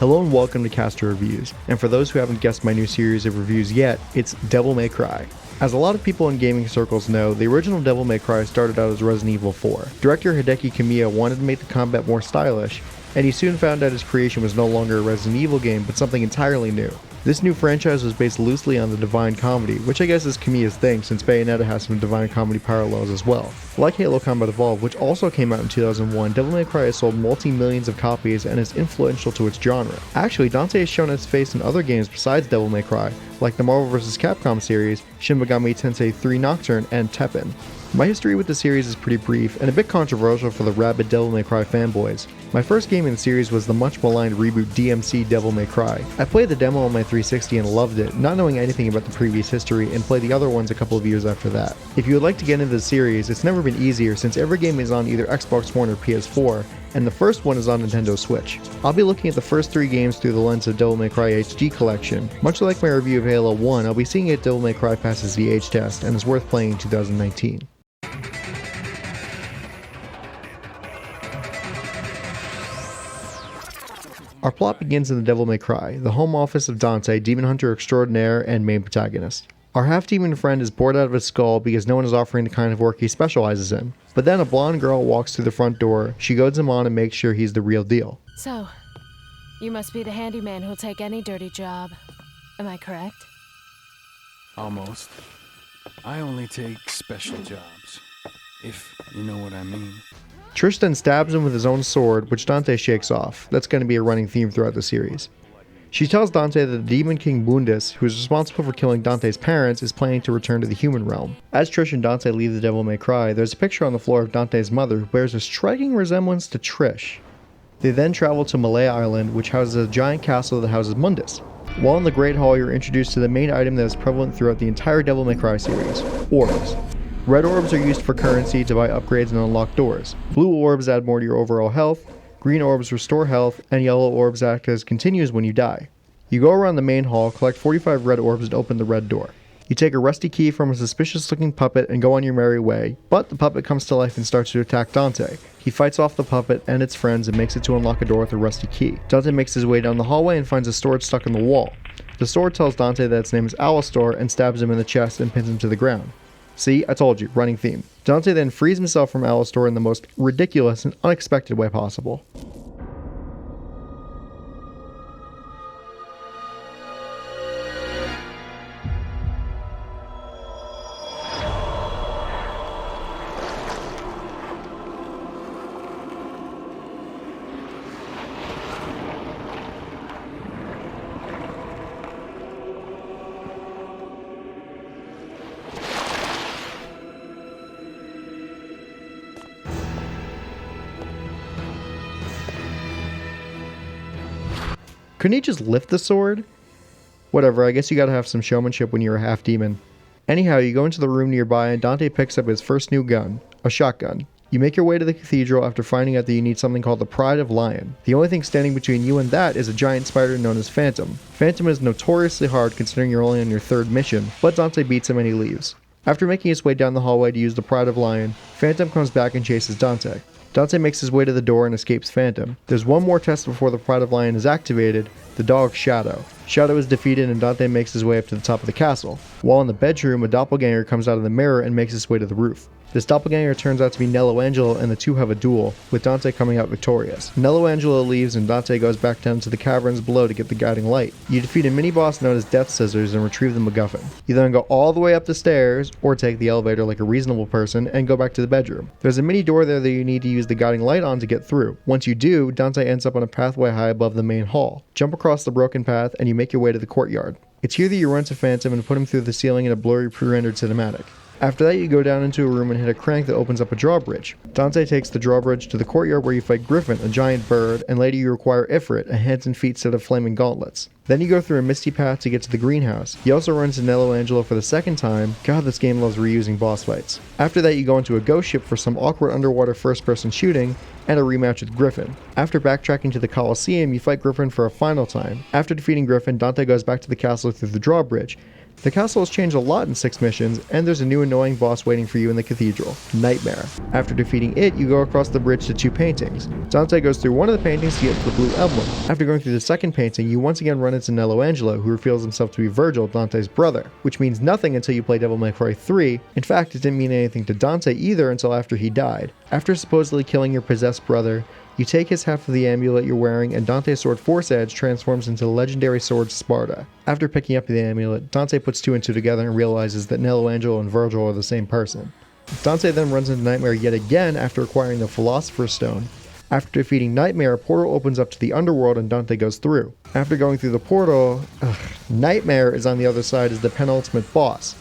Hello and welcome to Castar Reviews, and for those who haven't guessed my new series of reviews yet, it's Devil May Cry. As a lot of people in gaming circles know, the original Devil May Cry started out as Resident Evil 4. Director Hideki Kamiya wanted to make the combat more stylish, and he soon found out his creation was no longer a Resident Evil game, but something entirely new. This new franchise was based loosely on the Divine Comedy, which I guess is Kamiya's thing since Bayonetta has some Divine Comedy parallels as well. Like Halo Combat Evolved, which also came out in 2001, Devil May Cry has sold multi-millions of copies and is influential to its genre. Actually, Dante has shown its face in other games besides Devil May Cry, like the Marvel vs. Capcom series, Shin Megami Tensei 3 Nocturne, and Tekken. My history with the series is pretty brief and a bit controversial for the rabid Devil May Cry fanboys. My first game in the series was the much maligned reboot DMC Devil May Cry. I played the demo on my 360 and loved it, not knowing anything about the previous history, and played the other ones a couple of years after that. If you would like to get into the series, it's never been easier since every game is on either Xbox One or PS4, and the first one is on Nintendo Switch. I'll be looking at the first 3 games through the lens of Devil May Cry HD Collection. Much like my review of Halo 1, I'll be seeing if Devil May Cry passes the age test and is worth playing in 2019. Our plot begins in the Devil May Cry, the home office of Dante, demon hunter extraordinaire and main protagonist. Our half-demon friend is bored out of his skull because no one is offering the kind of work he specializes in. But then a blonde girl walks through the front door, she goads him on and makes sure he's the real deal. So, you must be the handyman who'll take any dirty job. Am I correct? Almost. I only take special jobs, if you know what I mean. Tristan stabs him with his own sword, which Dante shakes off. That's going to be a running theme throughout the series. She tells Dante that the Demon King Mundus, who is responsible for killing Dante's parents, is planning to return to the human realm. As Trish and Dante leave the Devil May Cry, there's a picture on the floor of Dante's mother who bears a striking resemblance to Trish. They then travel to Malaya Island, which houses a giant castle that houses Mundus. While in the Great Hall, you're introduced to the main item that is prevalent throughout the entire Devil May Cry series: orbs. Red orbs are used for currency to buy upgrades and unlock doors. Blue orbs add more to your overall health, green orbs restore health, and yellow orbs act as continues when you die. You go around the main hall, collect 45 red orbs and open the red door. You take a rusty key from a suspicious looking puppet and go on your merry way, but the puppet comes to life and starts to attack Dante. He fights off the puppet and its friends and makes it to unlock a door with a rusty key. Dante makes his way down the hallway and finds a sword stuck in the wall. The sword tells Dante that its name is Alistor and stabs him in the chest and pins him to the ground. See, I told you, running theme. Dante then frees himself from Alistor in the most ridiculous and unexpected way possible. Couldn't he just lift the sword? Whatever, I guess you gotta have some showmanship when you're a half-demon. Anyhow, you go into the room nearby and Dante picks up his first new gun, a shotgun. You make your way to the cathedral after finding out that you need something called the Pride of Lion. The only thing standing between you and that is a giant spider known as Phantom. Phantom is notoriously hard considering you're only on your 3rd mission, but Dante beats him and he leaves. After making his way down the hallway to use the Pride of Lion, Phantom comes back and chases Dante. Dante makes his way to the door and escapes Phantom. There's one more test before the Pride of Lion is activated, the dog Shadow. Shadow is defeated and Dante makes his way up to the top of the castle. While in the bedroom, a doppelganger comes out of the mirror and makes his way to the roof. This doppelganger turns out to be Nello Angelo and the two have a duel, with Dante coming out victorious. Nello Angelo leaves and Dante goes back down to the caverns below to get the guiding light. You defeat a mini-boss known as Death Scissors and retrieve the MacGuffin. You then go all the way up the stairs, or take the elevator like a reasonable person, and go back to the bedroom. There's a mini door there that you need to use the guiding light on to get through. Once you do, Dante ends up on a pathway high above the main hall. Jump across the broken path and you make your way to the courtyard. It's here that you run to Phantom and put him through the ceiling in a blurry pre-rendered cinematic. After that, you go down into a room and hit a crank that opens up a drawbridge. Dante takes the drawbridge to the courtyard where you fight Griffin, a giant bird, and later you require Ifrit, a hands and feet set of flaming gauntlets. Then you go through a misty path to get to the greenhouse. You also run into Nello Angelo for the 2nd time. God, this game loves reusing boss fights. After that, you go into a ghost ship for some awkward underwater first-person shooting, and a rematch with Griffin. After backtracking to the Colosseum, you fight Griffin for a final time. After defeating Griffin, Dante goes back to the castle through the drawbridge. The castle has changed a lot in 6 missions, and there's a new annoying boss waiting for you in the cathedral, Nightmare. After defeating it, you go across the bridge to 2 paintings. Dante goes through one of the paintings to get to the blue emblem. After going through the second painting, you once again run into Nello Angelo, who reveals himself to be Virgil, Dante's brother, which means nothing until you play Devil May Cry 3. In fact, it didn't mean anything to Dante either until after he died. After supposedly killing your possessed brother, you take his half of the amulet you're wearing, and Dante's sword Force Edge transforms into the legendary sword Sparta. After picking up the amulet, Dante puts 2 and 2 together and realizes that Nello Angelo and Virgil are the same person. Dante then runs into Nightmare yet again after acquiring the Philosopher's Stone. After defeating Nightmare, a portal opens up to the underworld and Dante goes through. After going through the portal, Nightmare is on the other side as the penultimate boss.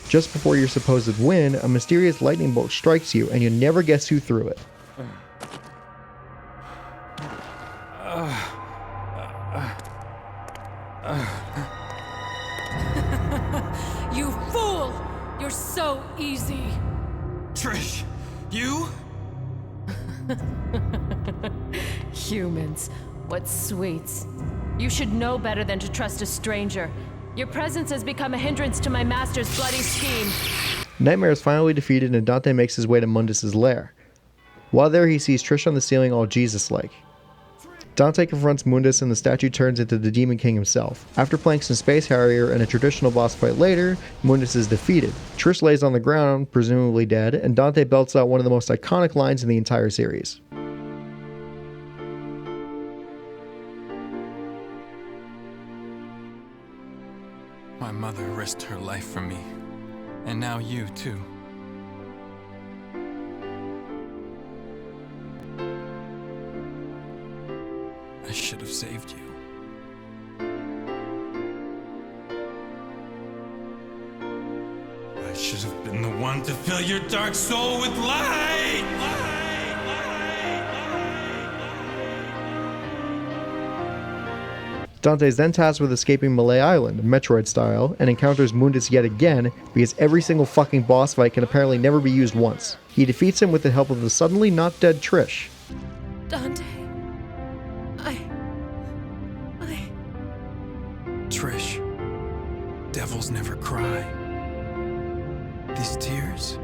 Just before your supposed win, a mysterious lightning bolt strikes you, and you never guess who threw it. You fool! You're so easy. Trish, you? Humans, what sweets. You should know better than to trust a stranger. Your presence has become a hindrance to my master's bloody scheme. Nightmare is finally defeated and Dante makes his way to Mundus' lair. While there, he sees Trish on the ceiling all Jesus-like. Dante confronts Mundus and the statue turns into the Demon King himself. After playing some Space Harrier and a traditional boss fight later, Mundus is defeated. Trish lays on the ground, presumably dead, and Dante belts out one of the most iconic lines in the entire series. My mother risked her life for me, and now you too. I should have saved you. I should have been the one to fill your dark soul with light! Dante is then tasked with escaping Malay Island, Metroid style, and encounters Mundus yet again because every single fucking boss fight can apparently never be used once. He defeats him with the help of the suddenly not dead Trish. Dante. Trish, devils never cry. These tears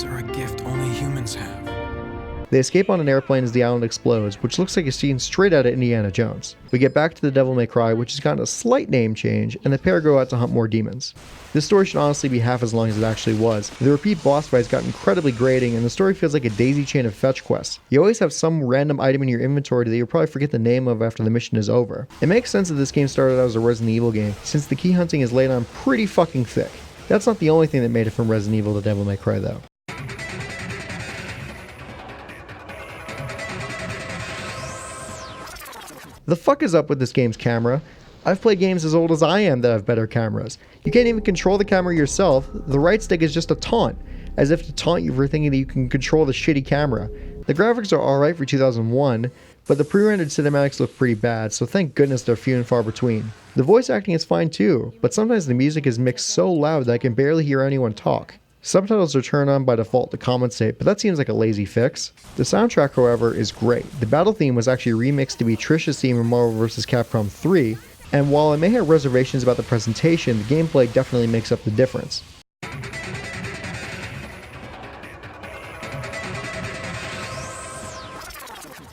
are a gift only humans have. They escape on an airplane as the island explodes, which looks like a scene straight out of Indiana Jones. We get back to the Devil May Cry, which has gotten a slight name change, and the pair go out to hunt more demons. This story should honestly be half as long as it actually was. The repeat boss fights got incredibly grating, and the story feels like a daisy chain of fetch quests. You always have some random item in your inventory that you'll probably forget the name of after the mission is over. It makes sense that this game started out as a Resident Evil game, since the key hunting is laid on pretty fucking thick. That's not the only thing that made it from Resident Evil to Devil May Cry though. The fuck is up with this game's camera? I've played games as old as I am that have better cameras. You can't even control the camera yourself. The right stick is just a taunt, as if to taunt you for thinking that you can control the shitty camera. The graphics are alright for 2001, but the pre-rendered cinematics look pretty bad, so thank goodness they're few and far between. The voice acting is fine too, but sometimes the music is mixed so loud that I can barely hear anyone talk. Subtitles are turned on by default to compensate, but that seems like a lazy fix. The soundtrack, however, is great. The battle theme was actually remixed to be Trish's theme in Marvel vs. Capcom 3, and while I may have reservations about the presentation, the gameplay definitely makes up the difference.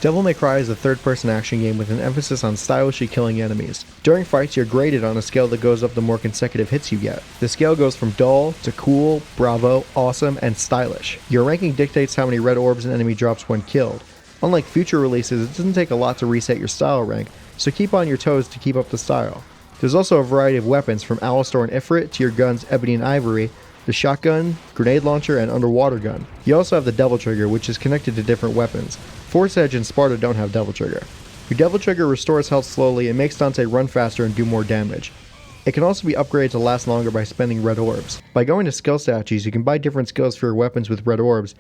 Devil May Cry is a third-person action game with an emphasis on stylishly killing enemies. During fights, you're graded on a scale that goes up the more consecutive hits you get. The scale goes from dull to cool, bravo, awesome, and stylish. Your ranking dictates how many red orbs an enemy drops when killed. Unlike future releases, it doesn't take a lot to reset your style rank, so keep on your toes to keep up the style. There's also a variety of weapons, from Alistar and Ifrit to your guns Ebony and Ivory, the shotgun, grenade launcher, and underwater gun. You also have the Devil Trigger, which is connected to different weapons. Force Edge and Sparta don't have Devil Trigger. Your Devil Trigger restores health slowly and makes Dante run faster and do more damage. It can also be upgraded to last longer by spending red orbs. By going to skill statues, you can buy different skills for your weapons with red orbs,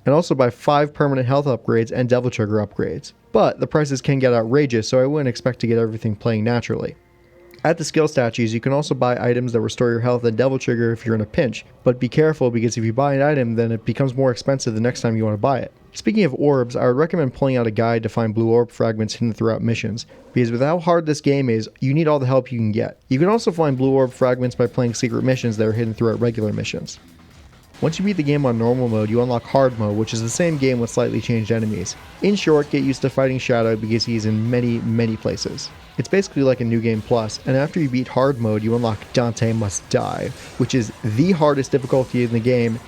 and also buy 5 permanent health upgrades and Devil Trigger upgrades. But the prices can get outrageous, so I wouldn't expect to get everything playing naturally. At the skill statues, you can also buy items that restore your health and Devil Trigger if you're in a pinch, but be careful because if you buy an item, then it becomes more expensive the next time you want to buy it. Speaking of orbs, I would recommend pulling out a guide to find blue orb fragments hidden throughout missions, because with how hard this game is, you need all the help you can get. You can also find blue orb fragments by playing secret missions that are hidden throughout regular missions. Once you beat the game on normal mode, you unlock hard mode, which is the same game with slightly changed enemies. In short, get used to fighting Shadow because he's in many places. It's basically like a new game plus, and after you beat hard mode, you unlock Dante Must Die, which is the hardest difficulty in the game,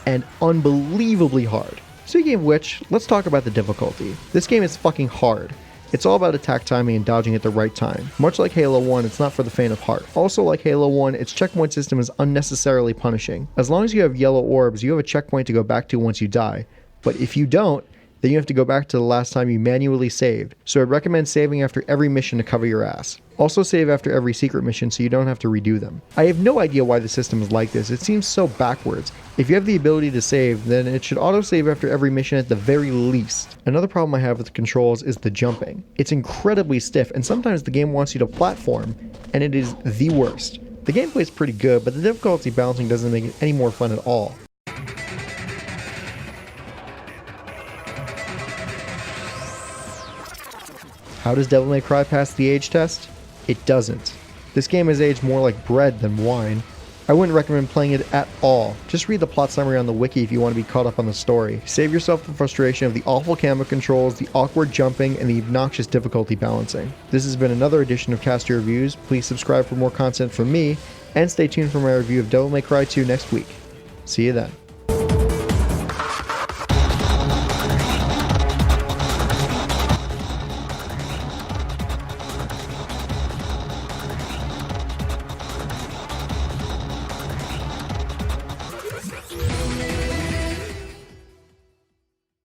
and unbelievably hard. Speaking of which, let's talk about the difficulty. This game is fucking hard. It's all about attack timing and dodging at the right time. Much like Halo 1, it's not for the faint of heart. Also like Halo 1, its checkpoint system is unnecessarily punishing. As long as you have yellow orbs, you have a checkpoint to go back to once you die. But if you don't, then you have to go back to the last time you manually saved. So I'd recommend saving after every mission to cover your ass. Also save after every secret mission so you don't have to redo them. I have no idea why the system is like this. It seems so backwards. If you have the ability to save, then it should autosave after every mission at the very least. Another problem I have with the controls is the jumping. It's incredibly stiff, and sometimes the game wants you to platform, and it is the worst. The gameplay is pretty good, but the difficulty balancing doesn't make it any more fun at all. How does Devil May Cry pass the age test? It doesn't. This game has aged more like bread than wine. I wouldn't recommend playing it at all. Just read the plot summary on the wiki if you want to be caught up on the story. Save yourself the frustration of the awful camera controls, the awkward jumping, and the obnoxious difficulty balancing. This has been another edition of Castar Reviews. Please subscribe for more content from me, and stay tuned for my review of Devil May Cry 2 next week. See you then.